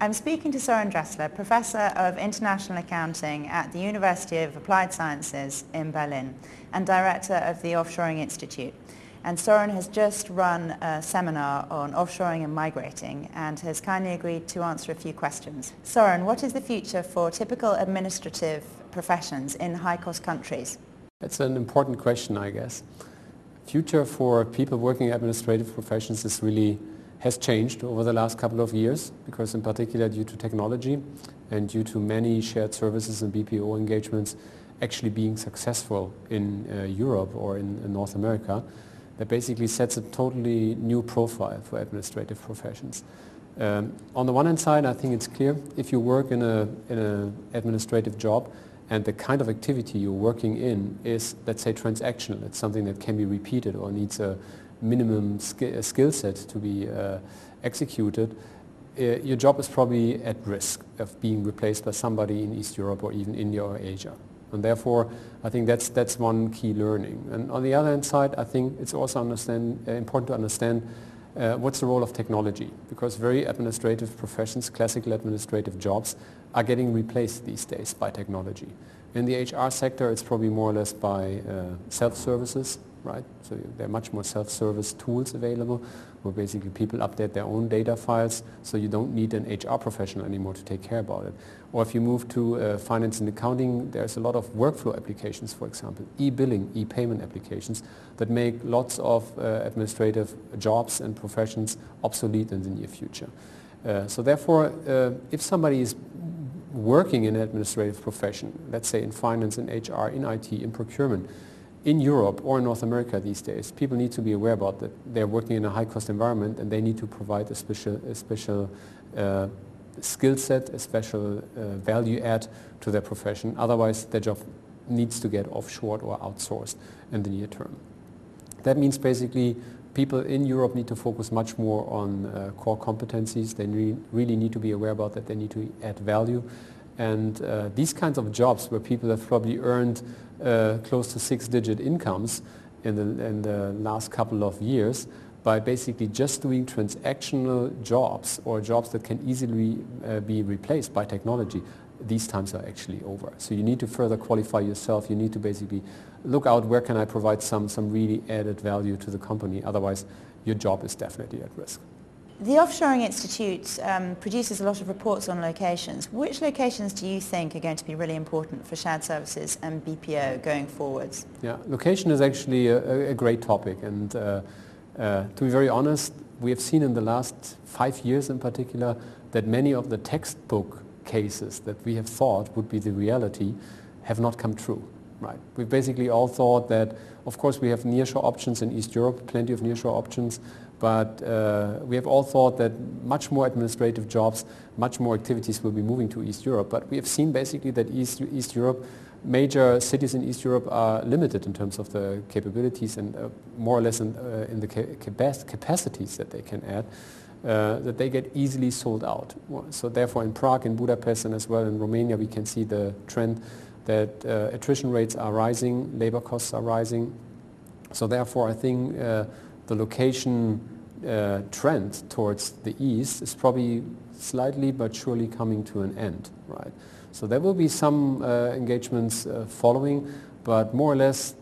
I'm speaking to Soeren Dressler, Professor of International Accounting at the University of Applied Sciences in Berlin and Director of the Offshoring Institute. And Soeren has just run a seminar on offshoring and migrating and has kindly agreed to answer a few questions. Soeren, what is the future for typical administrative professions in high-cost countries? That's an important question, I guess. Future for people working in administrative professions has changed over the last couple of years, because in particular due to technology and due to many shared services and BPO engagements actually being successful in Europe or in North America, that basically sets a totally new profile for administrative professions. On the one hand side, I think it's clear if you work in an administrative job and the kind of activity you're working in is, let's say, transactional, it's something that can be repeated or needs a minimum skill set to be executed, your job is probably at risk of being replaced by somebody in East Europe or even India or Asia. And therefore, I think that's one key learning. And on the other hand side, I think it's also important to understand what's the role of technology, because very administrative professions, classical administrative jobs, are getting replaced these days by technology. In the HR sector, it's probably more or less by self-services, right? So there are much more self-service tools available where basically people update their own data files, so you don't need an HR professional anymore to take care about it. Or if you move to finance and accounting, there's a lot of workflow applications, for example, e-billing, e-payment applications that make lots of administrative jobs and professions obsolete in the near future. So therefore, if somebody is working in an administrative profession, let's say in finance, in HR, in IT, in procurement, in Europe or in North America these days, people need to be aware about that they're working in a high-cost environment and they need to provide a special skill set, a special value add to their profession. Otherwise, their job needs to get offshored or outsourced in the near term. That means basically people in Europe need to focus much more on core competencies. They really need to be aware about that. They need to add value. And these kinds of jobs where people have probably earned close to six-digit incomes in the last couple of years by basically just doing transactional jobs or jobs that can easily be replaced by technology, these times are actually over. So you need to further qualify yourself. You need to basically look out where can I provide some really added value to the company. Otherwise, your job is definitely at risk. The Offshoring Institute produces a lot of reports on locations. Which locations do you think are going to be really important for shared services and BPO going forwards? Yeah, location is actually a great topic, and to be very honest, we have seen in the last 5 years in particular that many of the textbook cases that we have thought would be the reality have not come true. Right. We basically all thought that, of course, we have nearshore options in East Europe, plenty of nearshore options, but we have all thought that much more administrative jobs, much more activities will be moving to East Europe. But we have seen basically that East Europe, major cities in East Europe are limited in terms of the capabilities and more or less in the capacities that they can add, that they get easily sold out. So therefore in Prague, in Budapest, and as well in Romania, we can see the trend that attrition rates are rising, labor costs are rising. So therefore I think the location trend towards the east is probably slightly but surely coming to an end, right? So there will be some engagements following, but more or less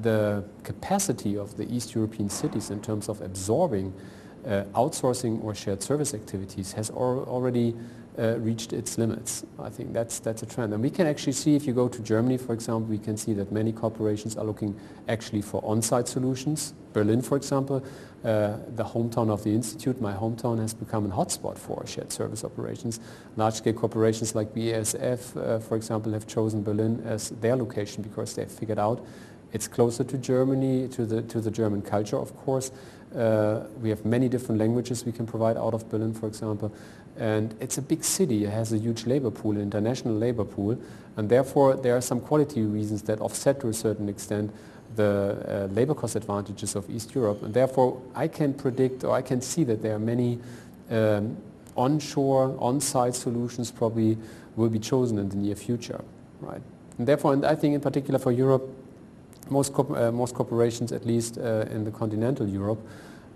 the capacity of the East European cities in terms of absorbing outsourcing or shared service activities has already reached its limits. I think that's a trend. And we can actually see, if you go to Germany, for example, we can see that many corporations are looking actually for on-site solutions. Berlin, for example, the hometown of the Institute, my hometown, has become a hotspot for shared service operations. Large-scale corporations like BASF, for example, have chosen Berlin as their location because they've figured out it's closer to Germany, to the German culture, of course. We have many different languages we can provide out of Berlin, for example. And it's a big city. It has a huge labor pool, an international labor pool. And therefore, there are some quality reasons that offset to a certain extent the labor cost advantages of East Europe. And therefore, I can predict, or I can see that there are many onshore, on-site solutions probably will be chosen in the near future, right? And therefore, and I think in particular for Europe, most corporations, at least in the continental Europe,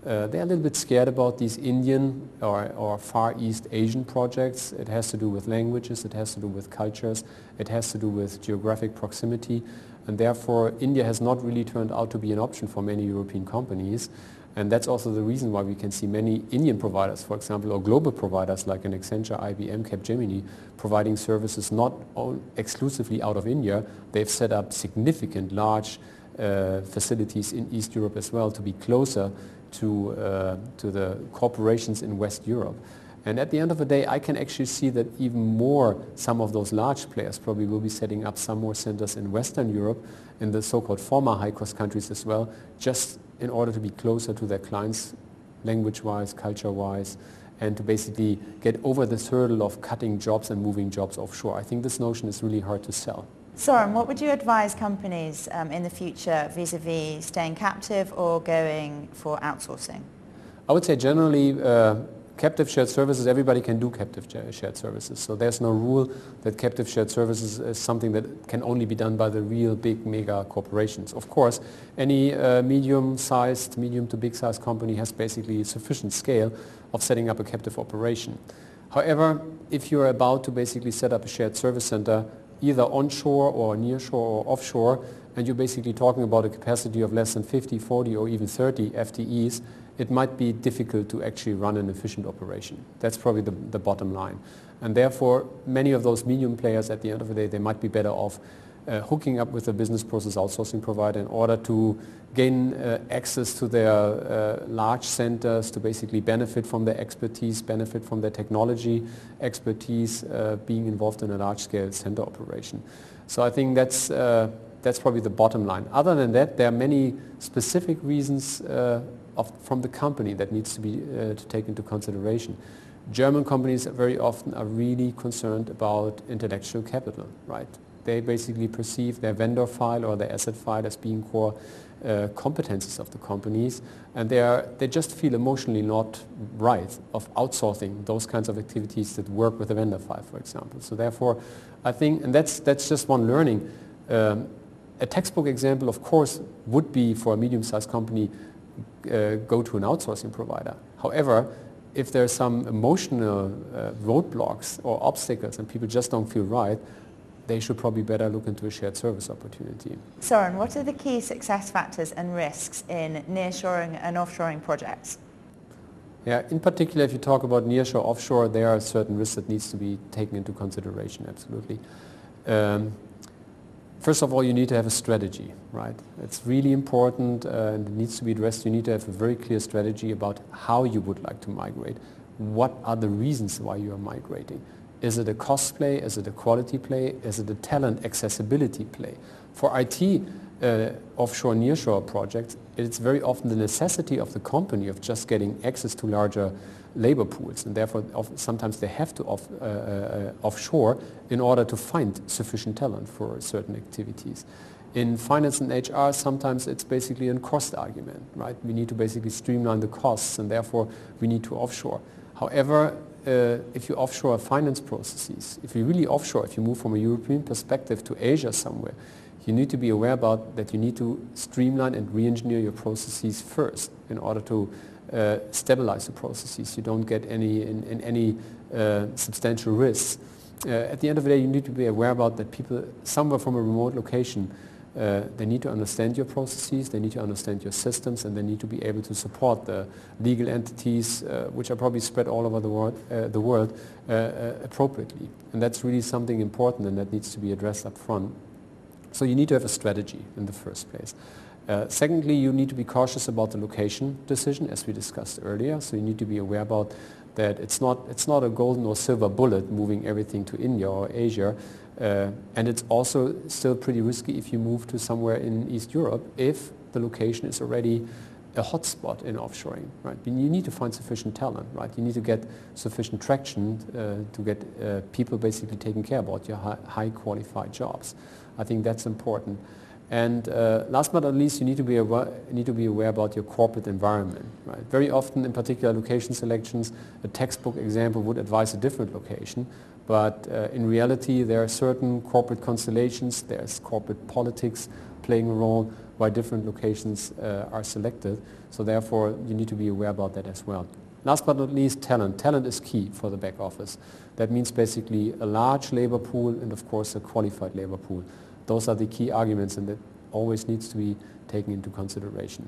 they're a little bit scared about these Indian or Far East Asian projects. It has to do with languages, it has to do with cultures, it has to do with geographic proximity, and therefore India has not really turned out to be an option for many European companies. And that's also the reason why we can see many Indian providers, for example, or global providers like an Accenture, IBM, Capgemini, providing services not exclusively out of India. They've set up significant large facilities in East Europe as well to be closer to the corporations in West Europe. And at the end of the day, I can actually see that even more, some of those large players probably will be setting up some more centers in Western Europe, in the so-called former high-cost countries as well, just in order to be closer to their clients, language-wise, culture-wise, and to basically get over this hurdle of cutting jobs and moving jobs offshore. I think this notion is really hard to sell. Soeren, what would you advise companies in the future vis-a-vis staying captive or going for outsourcing? I would say generally captive shared services, everybody can do captive shared services. So there's no rule that captive shared services is something that can only be done by the real big mega corporations. Of course, any medium to big sized company has basically sufficient scale of setting up a captive operation. However, if you're about to basically set up a shared service center, either onshore or nearshore or offshore, and you're basically talking about a capacity of less than 50, 40 or even 30 FTEs, it might be difficult to actually run an efficient operation. That's probably the bottom line. And therefore, many of those medium players at the end of the day, they might be better off hooking up with a business process outsourcing provider in order to gain access to their large centers, to basically benefit from their expertise, benefit from their technology expertise, being involved in a large-scale center operation. So I think that's probably the bottom line. Other than that, there are many specific reasons from the company that needs to be to take into consideration. German companies very often are really concerned about intellectual capital, right? They basically perceive their vendor file or their asset file as being core competencies of the companies, and they just feel emotionally not right of outsourcing those kinds of activities that work with a vendor file, for example. So therefore, I think, and that's just one learning. A textbook example, of course, would be for a medium-sized company, go to an outsourcing provider. However, if there are some emotional roadblocks or obstacles and people just don't feel right, they should probably better look into a shared service opportunity. Soeren, what are the key success factors and risks in nearshoring and offshoring projects? Yeah, in particular, if you talk about nearshore, offshore, there are certain risks that needs to be taken into consideration, absolutely. First of all, you need to have a strategy, right? It's really important and it needs to be addressed. You need to have a very clear strategy about how you would like to migrate. What are the reasons why you are migrating? Is it a cost play? Is it a quality play? Is it a talent accessibility play? For IT offshore nearshore projects, it's very often the necessity of the company of just getting access to larger labor pools, and therefore sometimes they have to offshore in order to find sufficient talent for certain activities. In finance and HR, sometimes it's basically a cost argument, right? We need to basically streamline the costs, and therefore we need to offshore. However, if you offshore finance processes, if you really offshore, if you move from a European perspective to Asia somewhere, you need to be aware about that you need to streamline and re-engineer your processes first in order to stabilize the processes. You don't get any substantial risks. At the end of the day, you need to be aware about that people somewhere from a remote location, they need to understand your processes, they need to understand your systems, and they need to be able to support the legal entities, which are probably spread all over the world appropriately. And that's really something important, and that needs to be addressed up front. So you need to have a strategy in the first place. Secondly, you need to be cautious about the location decision, as we discussed earlier. So you need to be aware about that it's not a golden or silver bullet moving everything to India or Asia. And it's also still pretty risky if you move to somewhere in East Europe if the location is already a hotspot in offshoring, right? You need to find sufficient talent, right? You need to get sufficient traction to get people basically taking care about your high qualified jobs. I think that's important. And last but not least, you need to be aware about your corporate environment, right? Very often, in particular location selections, a textbook example would advise a different location, but in reality, there are certain corporate constellations, there's corporate politics playing a role, why different locations are selected. So therefore, you need to be aware about that as well. Last but not least, talent. Talent is key for the back office. That means basically a large labor pool and of course a qualified labor pool. Those are the key arguments, and that always needs to be taken into consideration.